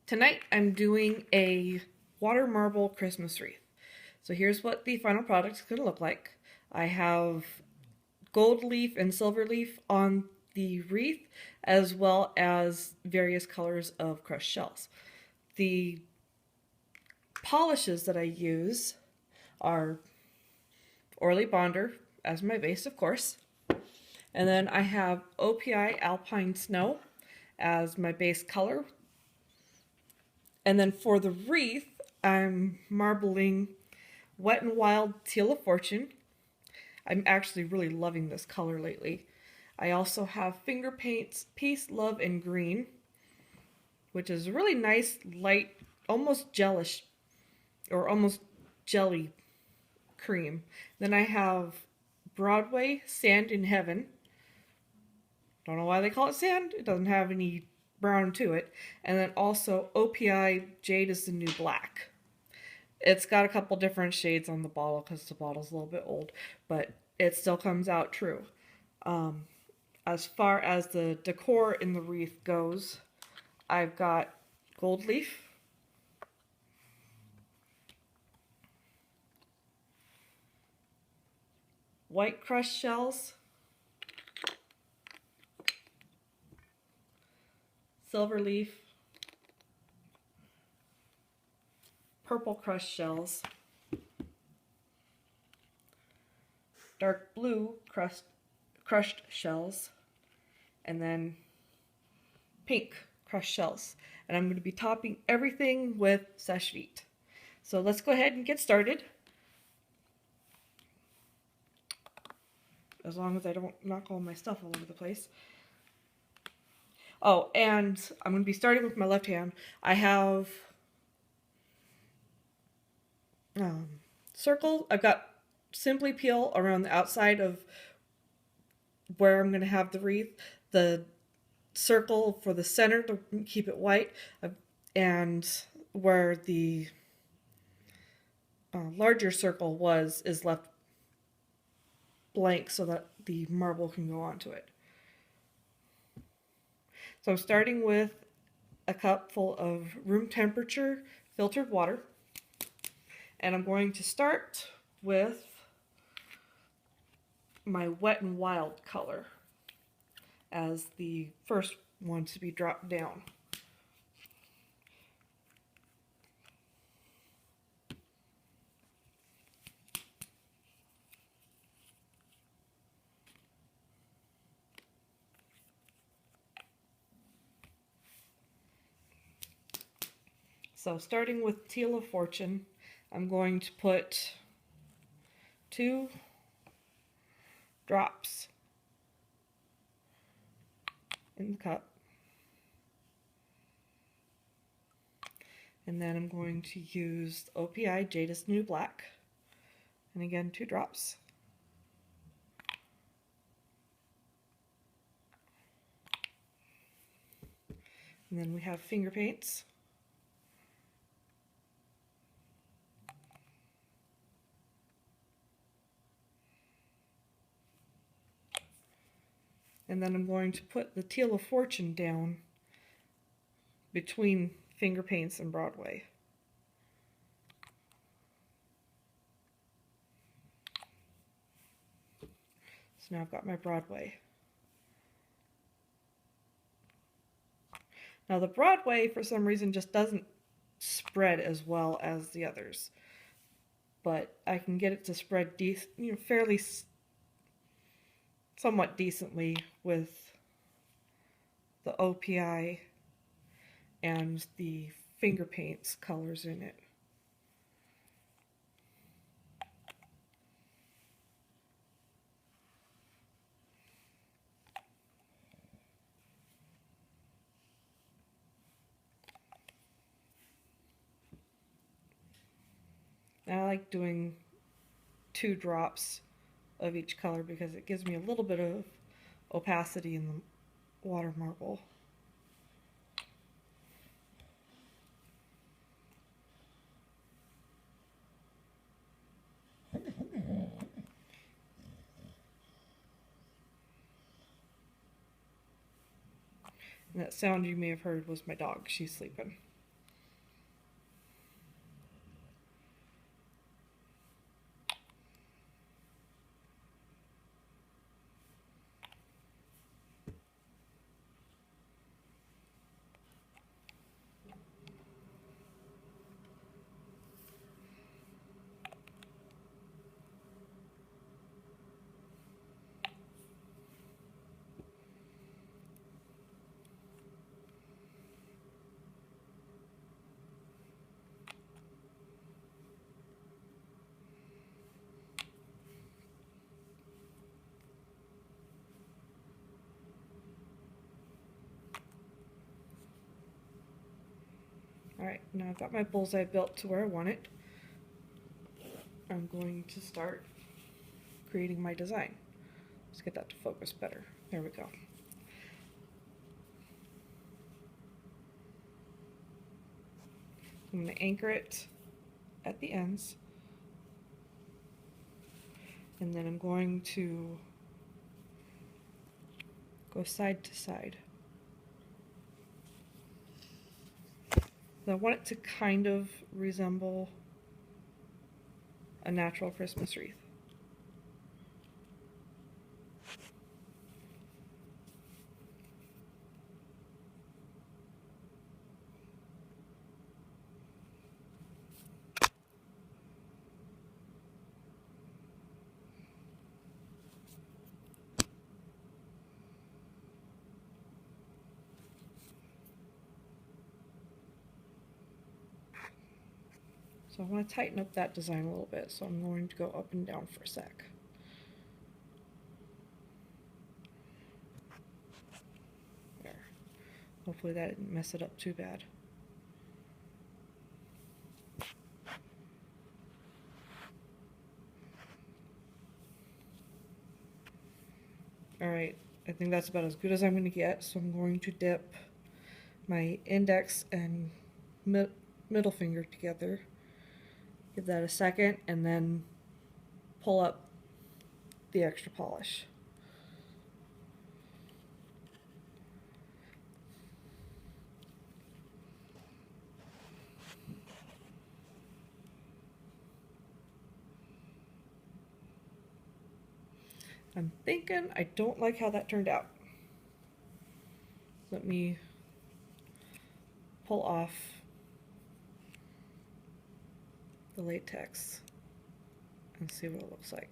Tonight I'm doing a water marble Christmas wreath. So here's what the final product is going to look like. I have gold leaf and silver leaf on the wreath, as well as various colors of crushed shells. The polishes that I use are Orly Bonder as my base, of course. And then I have OPI Alpine Snow as my base color. And then for the wreath, I'm marbling Wet and Wild Teal of Fortune. I'm actually really loving this color lately. I also have finger paints Peace, Love, and Green, which is a really nice, light, almost gelish, or almost jelly cream. Then I have Broadway Sand in Heaven. Don't know why they call it sand. It doesn't have any brown to it. And then also OPI Jade is the New Black. It's got a couple different shades on the bottle because the bottle's a little bit old, but it still comes out true. As far as the decor in the wreath goes, I've got gold leaf, white crushed shells, silver leaf, purple crushed shells, dark blue crushed shells, and then pink crushed shells. And I'm going to be topping everything with Seche Vite. So let's go ahead and get started. As long as I don't knock all my stuff all over the place. Oh, and I'm going to be starting with my left hand. I have circle. I've got Simply Peel around the outside of where I'm going to have the wreath. The circle for the center to keep it white, and where the larger circle is left blank so that the marble can go onto it. So I'm starting with a cup full of room temperature filtered water, and I'm going to start with my Wet and Wild color as the first one to be dropped down. So starting with Teal of Fortune, I'm going to put 2 drops in the cup. And then I'm going to use OPI Jade is the New Black. And again, 2 drops. And then we have finger paints. And then I'm going to put the Teal of Fortune down between finger paints and Broadway. So now I've got my Broadway. Now the Broadway, for some reason, just doesn't spread as well as the others. But I can get it to spread fairly somewhat decently with the OPI and the finger paints colors in it. And I like doing 2 drops of each color because it gives me a little bit of opacity in the water marble. And that sound you may have heard was my dog. She's sleeping. Alright, now I've got my bullseye built to where I want it. I'm going to start creating my design. Let's get that to focus better. There we go. I'm going to anchor it at the ends, and then I'm going to go side to side. I want it to kind of resemble a natural Christmas wreath. So I want to tighten up that design a little bit, so I'm going to go up and down for a sec. There. Hopefully that didn't mess it up too bad. Alright, I think that's about as good as I'm going to get, so I'm going to dip my index and middle finger together. Give that a second, and then pull up the extra polish. I'm thinking I don't like how that turned out. Let me pull off the latex and see what it looks like.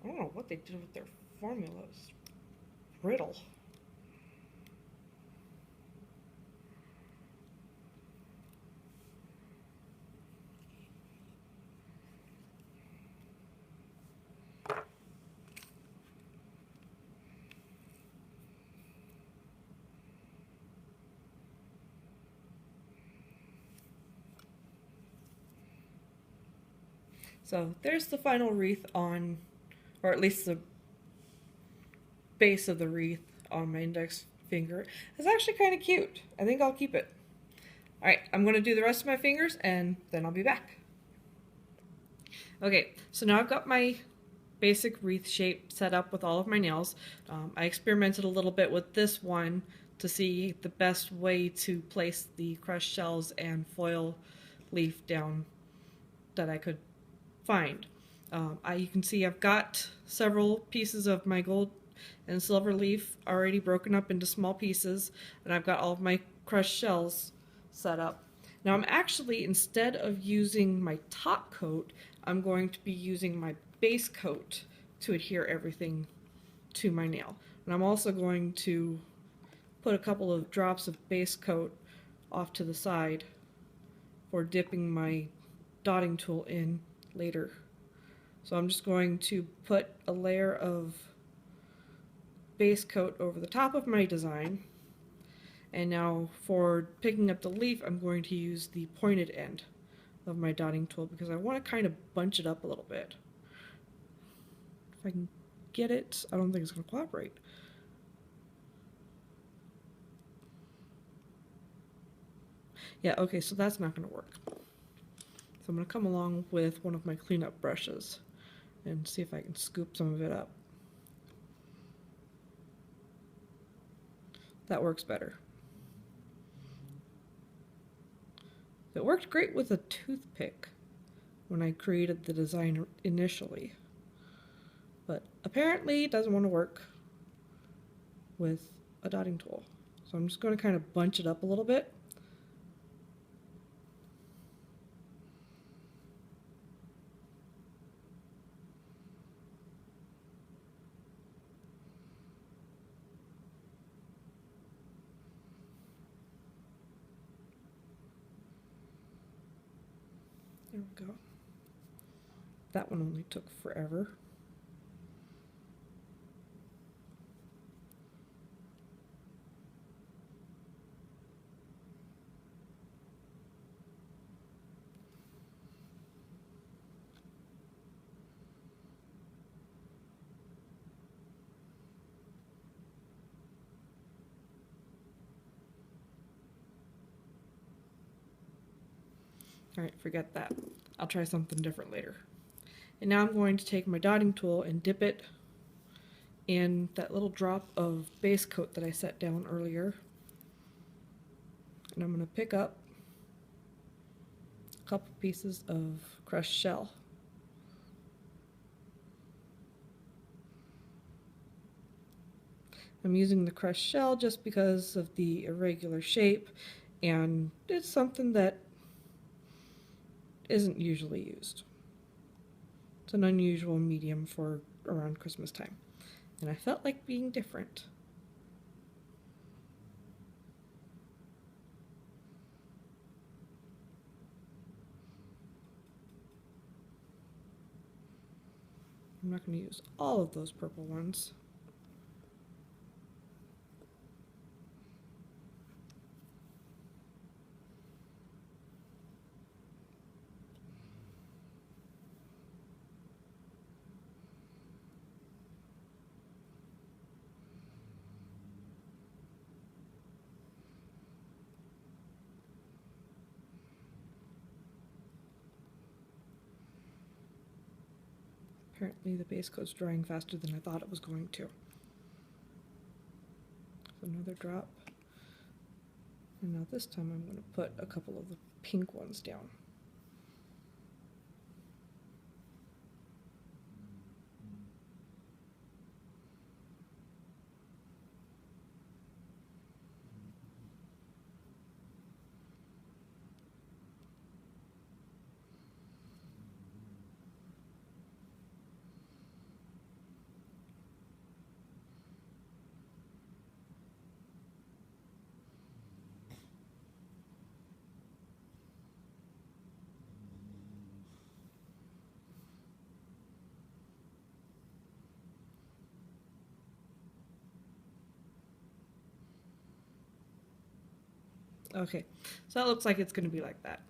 I don't know what they did with their formulas. Brittle. So there's the final wreath on, or at least the base of the wreath on my index finger. It's actually kind of cute. I think I'll keep it. Alright, I'm going to do the rest of my fingers and then I'll be back. Okay, so now I've got my basic wreath shape set up with all of my nails. I experimented a little bit with this one to see the best way to place the crushed shells and foil leaf down that I could find. You can see I've got several pieces of my gold and silver leaf already broken up into small pieces, and I've got all of my crushed shells set up. Now I'm actually, instead of using my top coat, I'm going to be using my base coat to adhere everything to my nail. And I'm also going to put a couple of drops of base coat off to the side for dipping my dotting tool in later. So I'm just going to put a layer of base coat over the top of my design, and now for picking up the leaf I'm going to use the pointed end of my dotting tool because I want to kind of bunch it up a little bit. If I can get it, I don't think it's going to cooperate. Yeah, okay, so that's not going to work. So I'm going to come along with one of my cleanup brushes and see if I can scoop some of it up. That works better. It worked great with a toothpick when I created the design initially, but apparently it doesn't want to work with a dotting tool. So I'm just going to kind of bunch it up a little bit. There we go. That one only took forever. Forget that. I'll try something different later. And now I'm going to take my dotting tool and dip it in that little drop of base coat that I set down earlier. And I'm going to pick up a couple pieces of crushed shell. I'm using the crushed shell just because of the irregular shape, and it's something that isn't usually used. It's an unusual medium for around Christmas time, and I felt like being different. I'm not going to use all of those purple ones. Apparently the base coat's drying faster than I thought it was going to. Another drop. And now this time I'm going to put a couple of the pink ones down. Okay, so that looks like it's going to be like that.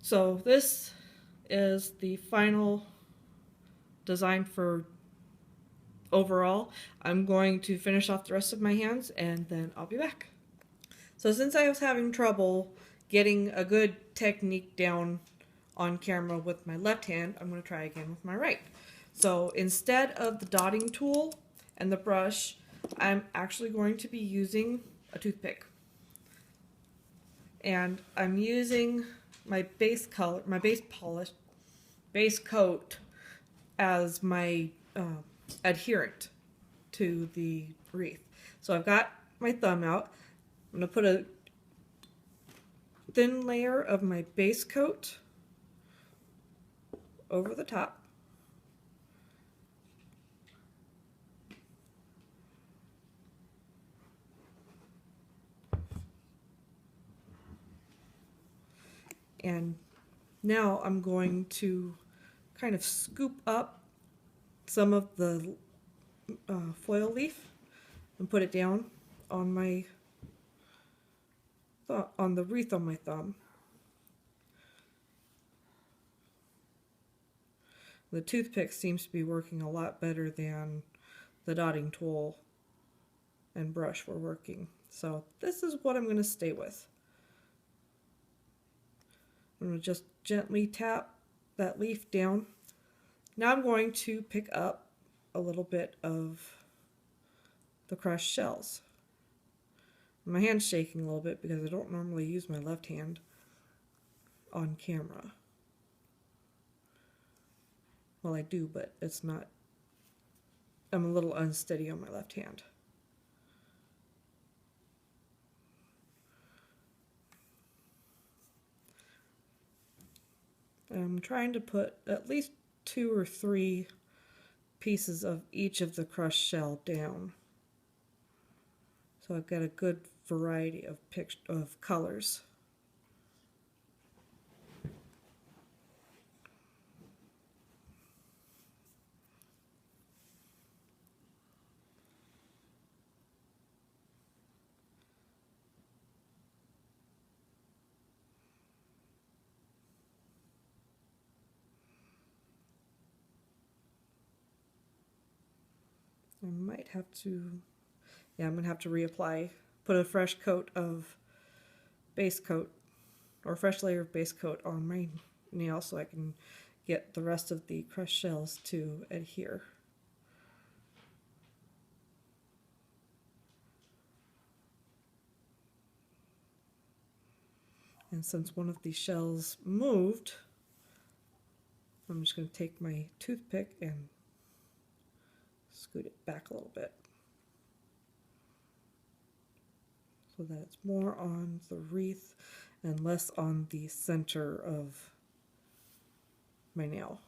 So this is the final design for overall. I'm going to finish off the rest of my hands and then I'll be back. So since I was having trouble getting a good technique down on camera with my left hand, I'm going to try again with my right. So instead of the dotting tool and the brush, I'm actually going to be using a toothpick. And I'm using my base color, my base coat as my adherent to the wreath. So I've got my thumb out. I'm going to put a thin layer of my base coat over the top. And now I'm going to kind of scoop up some of the foil leaf and put it down on my on the wreath on my thumb. The toothpick seems to be working a lot better than the dotting tool and brush were working. So this is what I'm going to stay with. I'm going to just gently tap that leaf down. Now I'm going to pick up a little bit of the crushed shells. My hand's shaking a little bit because I don't normally use my left hand on camera. Well, I do, but it's not, I'm a little unsteady on my left hand. I'm trying to put at least 2 or 3 pieces of each of the crushed shell down. So I've got a good variety of colors. I might have to, yeah, I'm going to have to reapply, put a fresh coat of base coat or fresh layer of base coat on my nail so I can get the rest of the crushed shells to adhere. And since one of these shells moved, I'm just going to take my toothpick and scoot it back a little bit so that it's more on the wreath and less on the center of my nail.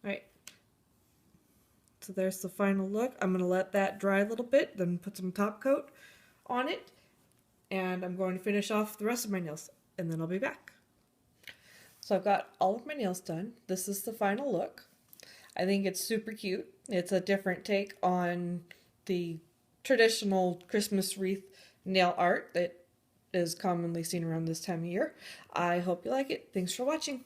Alright, so there's the final look. I'm going to let that dry a little bit, then put some top coat on it, and I'm going to finish off the rest of my nails, and then I'll be back. So I've got all of my nails done. This is the final look. I think it's super cute. It's a different take on the traditional Christmas wreath nail art that is commonly seen around this time of year. I hope you like it. Thanks for watching.